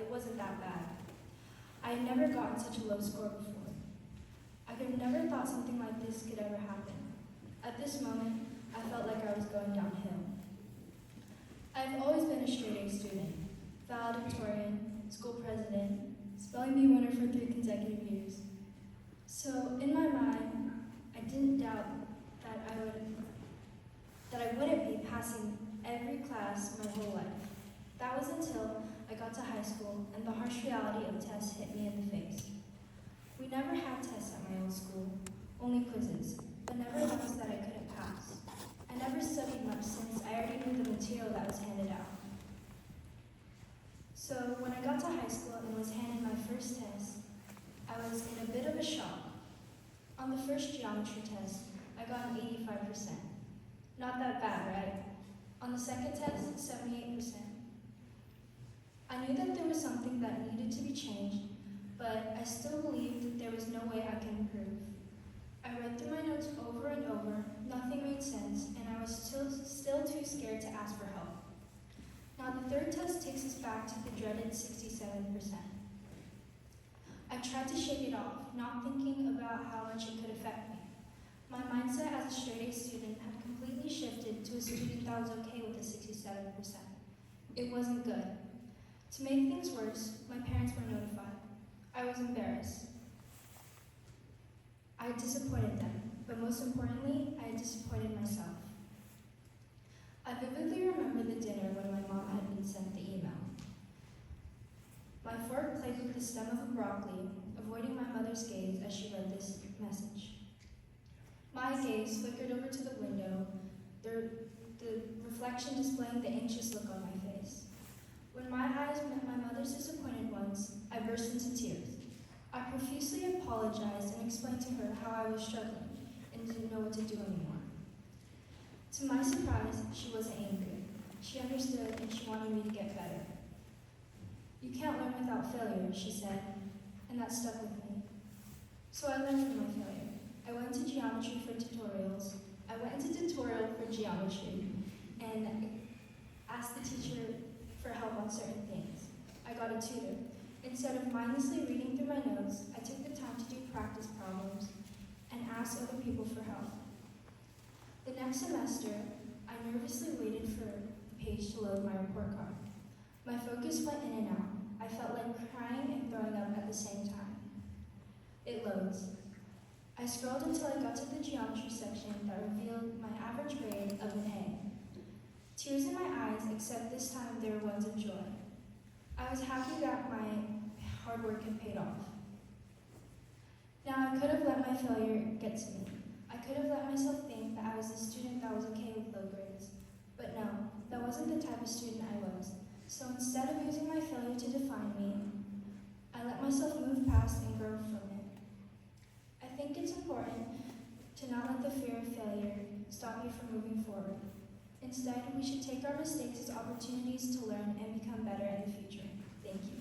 it wasn't that bad. I had never gotten such a low score before. I could have never thought something like this could ever happen. At this moment, I felt like I was going downhill. I've always been a straight A student, valedictorian, school president, spelling bee winner for 3 consecutive years. So in my mind, I didn't doubt that I wouldn't be passing every class my whole life. That was until I got to high school and the harsh reality of tests hit me in the face. We never had tests at my old school, only quizzes, but never ones that I couldn't pass. I never studied much since I already knew the material that was handed out. So when I got to high school and was handed my first test, I was in a bit of a shock. On the first geometry test, I got an 85%. Not that bad, right? On the second test, 78%. I knew that there was something that needed to be changed, but I still believed that there was no way I could improve. I read through my notes over and over, nothing made sense, and I was still too scared to ask for help. Now the third test takes us back to the dreaded 67%. I tried to shake it off, not thinking about how much it could affect me. My mindset as a straight A student had completely shifted to a student that was okay with a 67%. It wasn't good. To make things worse, my parents were notified. I was embarrassed. I had disappointed them, but most importantly, I had disappointed myself. I vividly remember the dinner when my mom had been sent the email. My fork played with the stem of a broccoli, avoiding my mother's gaze as she read this message. My gaze flickered over to the window, the reflection displaying the anxious look on my face. When my eyes met my mother's disappointed ones, I burst into tears. I profusely apologized and explained to her how I was struggling and didn't know what to do anymore. To my surprise, she wasn't angry. She understood and she wanted me to get better. "You can't learn without failure," she said, and that stuck with me. So I learned from my failure. I went to geometry for tutorials. I went into tutorial for geometry and asked the teacher for help on certain things. I got a tutor. Instead of mindlessly reading through my notes, I took the time to do practice problems and asked other people for help. The next semester, I nervously waited for the page to load my report card. My focus went in and out. I felt like crying and throwing up at the same time. It loads. I scrolled until I got to the geometry section that revealed my average grade of an A. Tears in my eyes, except this time they were ones of joy. I was happy that my hard work had paid off. Now I could have let my failure get to me. I could have let myself think that I was a student that was okay with low grades. But no, that wasn't the type of student I was. So instead of using my failure to define me, I let myself move past and grow from it. I think it's important to not let the fear of failure stop you from moving forward. Instead, we should take our mistakes as opportunities to learn and become better in the future. Thank you.